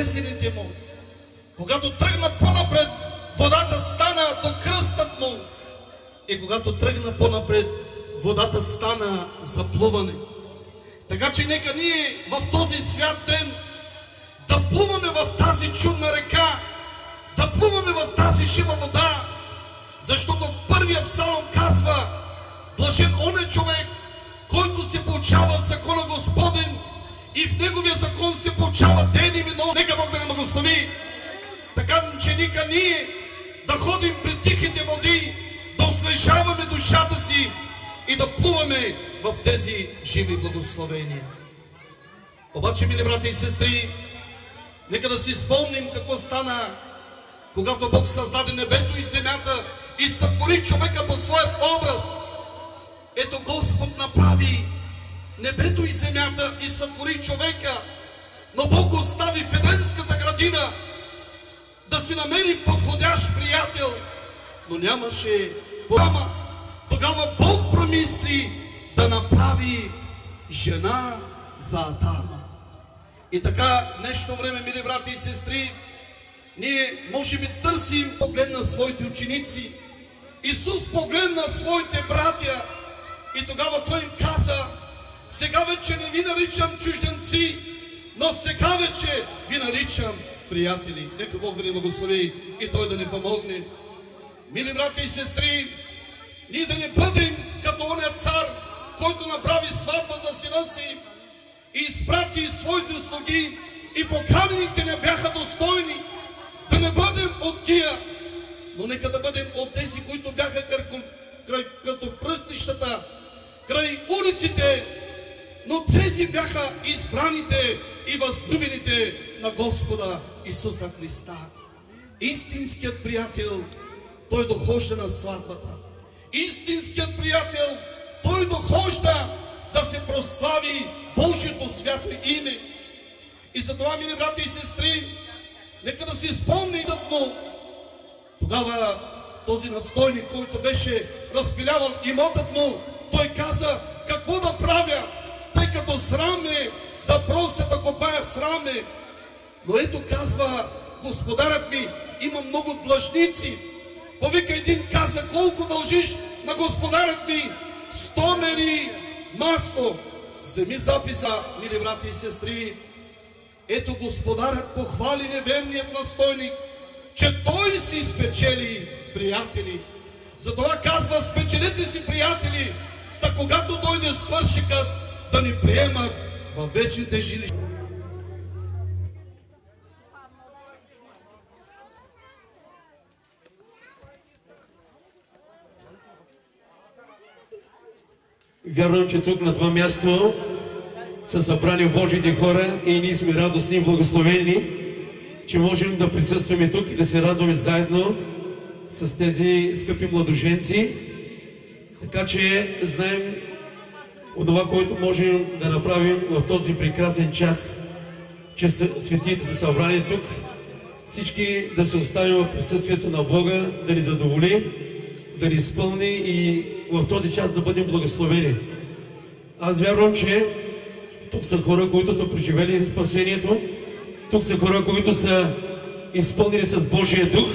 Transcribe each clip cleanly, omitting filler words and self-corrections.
болезните му. Когато тръгна по-напред, водата стана до кръстът му. И когато тръгна по-напред, водата стана за плуване. Така че нека ние в този свят ден да плуваме в тази чудна река, да плуваме в тази жива вода, защото първият псалом казва: блажен он е човек, който се получава в закона Господен и в неговия закон се получава ден и нощ. Нека Бог да ни благослови. Така че нека ние да ходим при тихите води, да освежаваме душата си и да плуваме в тези живи благословения. Обаче, мили брати и сестри, нека да си спомним какво стана, когато Бог създаде небето и земята и сътвори човека по своят образ. Ето Господ направи небето и земята и сътвори човека, но Бог го остави в Еденската градина да си намери подходящ приятел, но нямаше Бома. Тогава Бог промисли да направи жена за Адама. И така, днешно време, мили брати и сестри, ние може би търсим, погледна своите ученици. Исус погледна своите братя и тогава Той им каза: сега вече не ви наричам чужденци, но сега вече ви наричам приятели. Нека Бог да ни благослови и Той да ни помогне. Мили брати и сестри, ние да не бъдем като оня цар, който направи сватба за сина си и изпрати своите слуги и поканените не бяха достойни. Да не бъдем от тия, но нека да бъдем от тези, които бяха като пръстищата, край улиците, но тези бяха избраните и възлюбените на Господа Исуса Христа. Истинският приятел, той дохожда на сватбата. Истинският приятел, той дохожда да се прослави Божието свято име. И затова, мили брати и сестри, нека да си спомним му. Тогава този настойник, който беше разпилявал имотът му, той каза: какво да правя, тъй като срам е да прося да копая срам е. Но ето, казва господарят ми, има много длъжници. Повика един, каза: колко дължиш на господарят ми? 100 мери масло. Вземи записа, мили брати и сестри. Ето, господарят похвали неверният настойник, че той си спечели приятели. Затова казва: спечелете си приятели, да когато дойде свършикът, да ни приемат във вечните жилища. Вярвам, че тук на това място са събрани Божиите хора и ние сме радостни и благословени, че можем да присъстваме тук и да се радваме заедно с тези скъпи младоженци. Така че знаем от това, което можем да направим в този прекрасен час, че светиите са събрани тук. Всички да се оставим в присъствието на Бога, да ни задоволи, да ни изпълни и в този час да бъдем благословени. Аз вярвам, че тук са хора, които са преживели спасението. Тук са хора, които са изпълнени с Божия дух.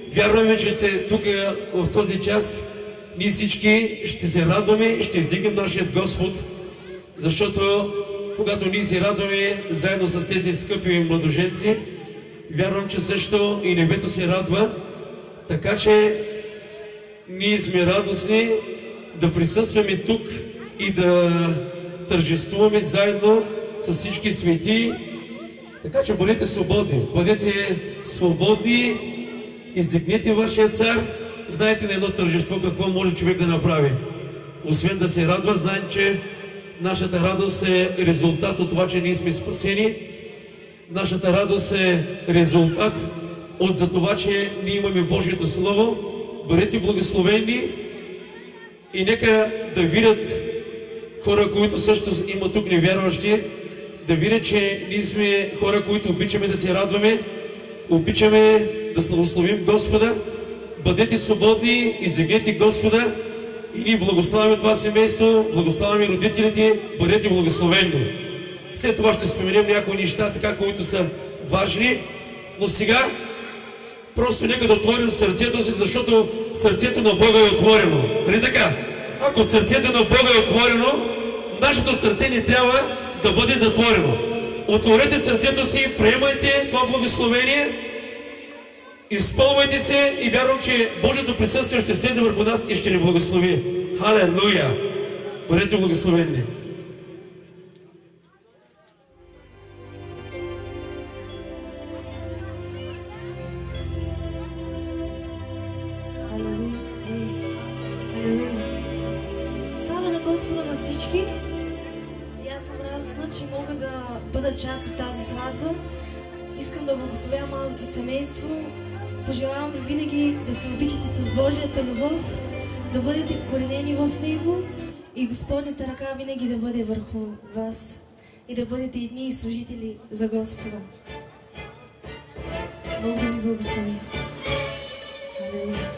Вярваме, че тук в този час ние всички ще се радваме и ще издигнем нашия Господ, защото когато ние се радваме заедно с тези скъпи младоженци, вярвам, че също и небето се радва. Така че ние сме радостни да присъстваме тук и да тържествуваме заедно с всички свети. Така че бъдете свободни, издигнете вашия цар. Знаете на едно тържество какво може човек да направи. Освен да се радва, знаем, че нашата радост е резултат от това, че ние сме спасени. Нашата радост е резултат от за това, че ние имаме Божието Слово. Бъдете благословени и нека да видят хора, които също има тук невярващи, да видят, че ние сме хора, които обичаме да се радваме, обичаме да славословим Господа. Бъдете свободни, издигнете Господа и ние благославяме това семейство, благославяме родителите, бъдете благословени. След това ще споменем някои неща, така, които са важни, но сега просто нека да отворим сърцето си, защото сърцето на Бога е отворено. Нали така? Ако сърцето на Бога е отворено, нашето сърце не трябва да бъде затворено. Отворете сърцето си, приемайте това благословение, изпълвайте се и вярвам, че Божието присъствие ще слезе върху нас и ще ни благослови. Халелуя! Бъдете благословени! Слава на Господа на всички! И аз съм радостна, че мога да бъда част от тази сватба. Искам да благословя малото семейство. Пожелавам ви винаги да се обичате с Божията любов, да бъдете вкоренени в Него и Господната ръка винаги да бъде върху вас и да бъдете едни служители за Господа. Бог да ви благослови. Алелуя.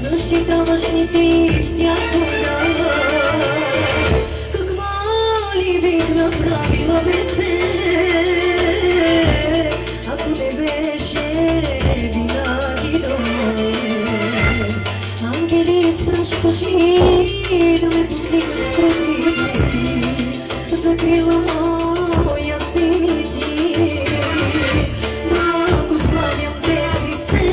Защитаваш ни ти всякога. Какво ли бих направила без теб, ако не беше винаги до мен? Ангели изпращаш ми да ме повдигат в трудни дни. Закрила моя си ти. Благославям те, Христе.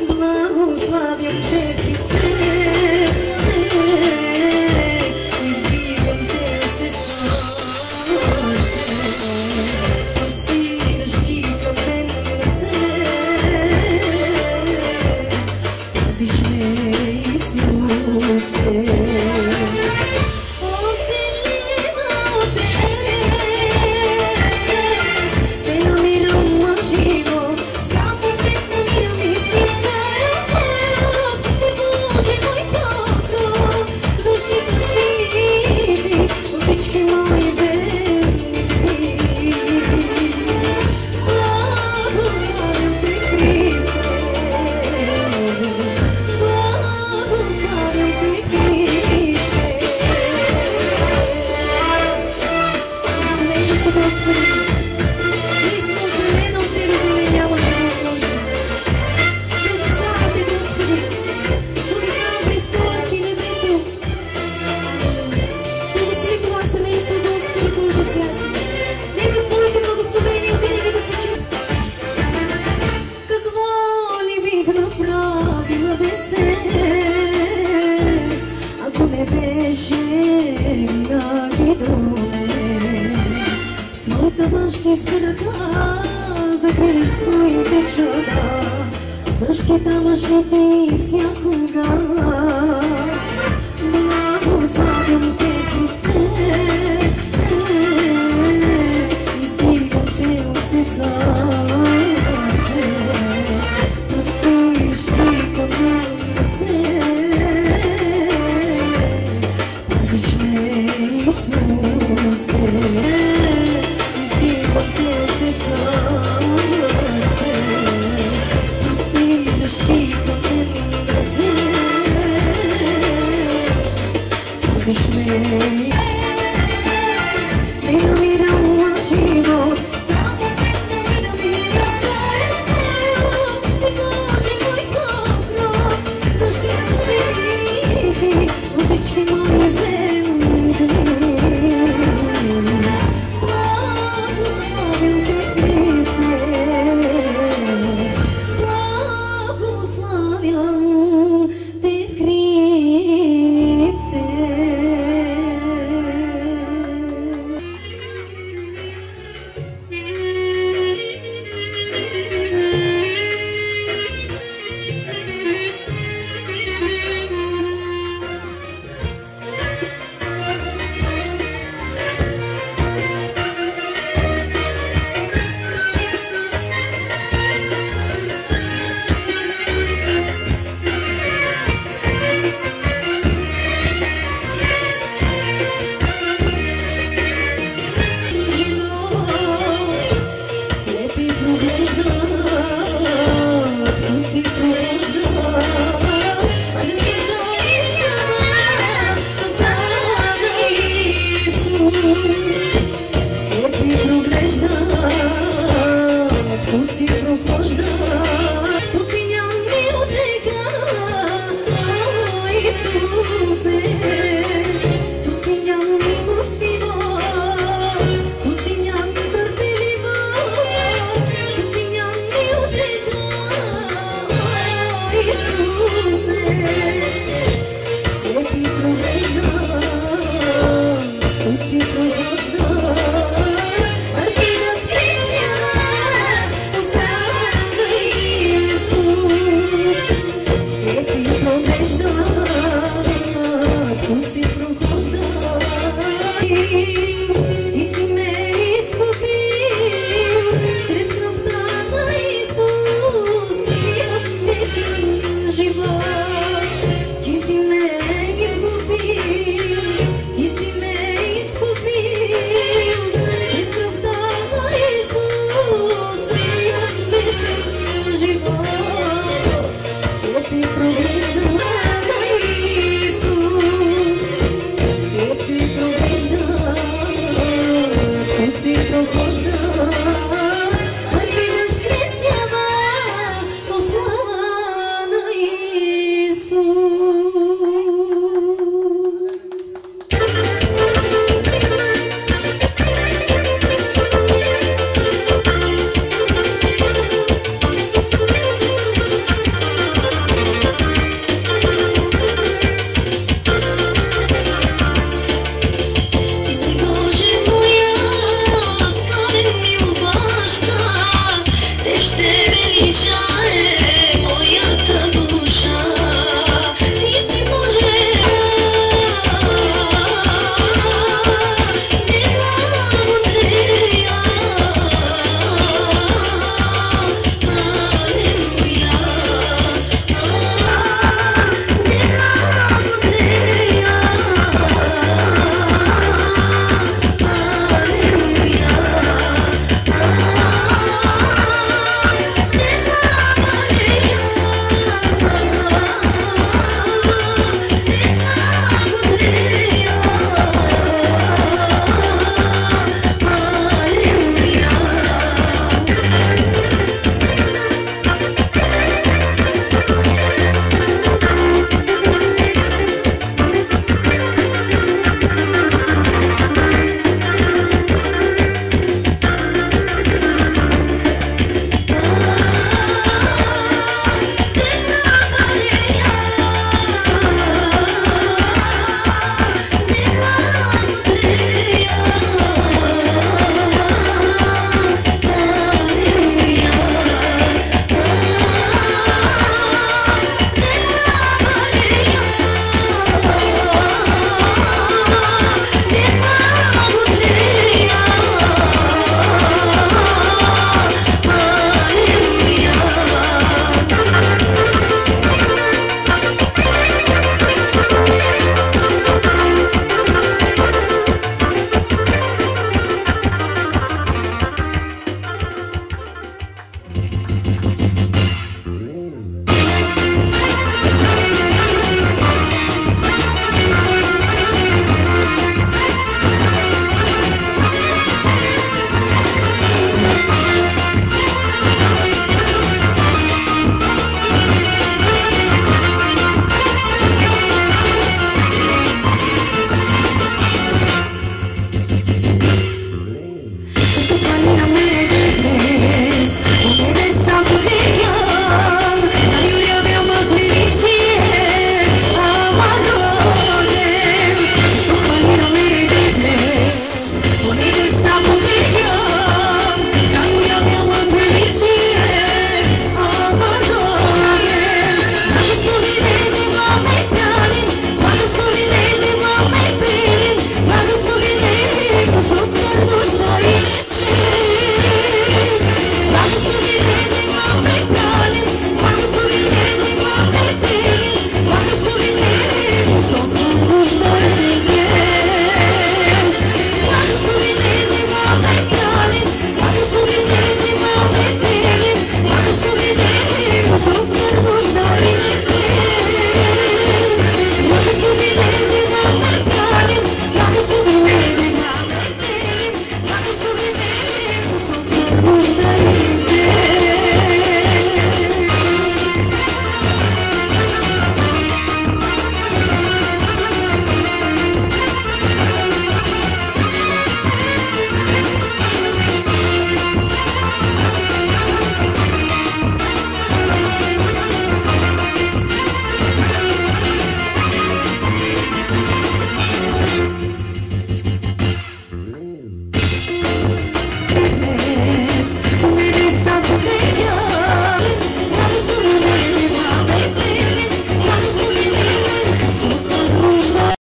Благославям те, Христе, издигам те се сърце, простираш ти към мен ръце, пазиш ме, Исусе. Закриеш своите чуда, защитаваш ли ти всякога. Благославям те, Христе, издигам те се сърце, простираш ти към мен ръце, пазиш ме, Исусе. Издигам те се сърце, простираш ти към мен ръце, пазиш ме.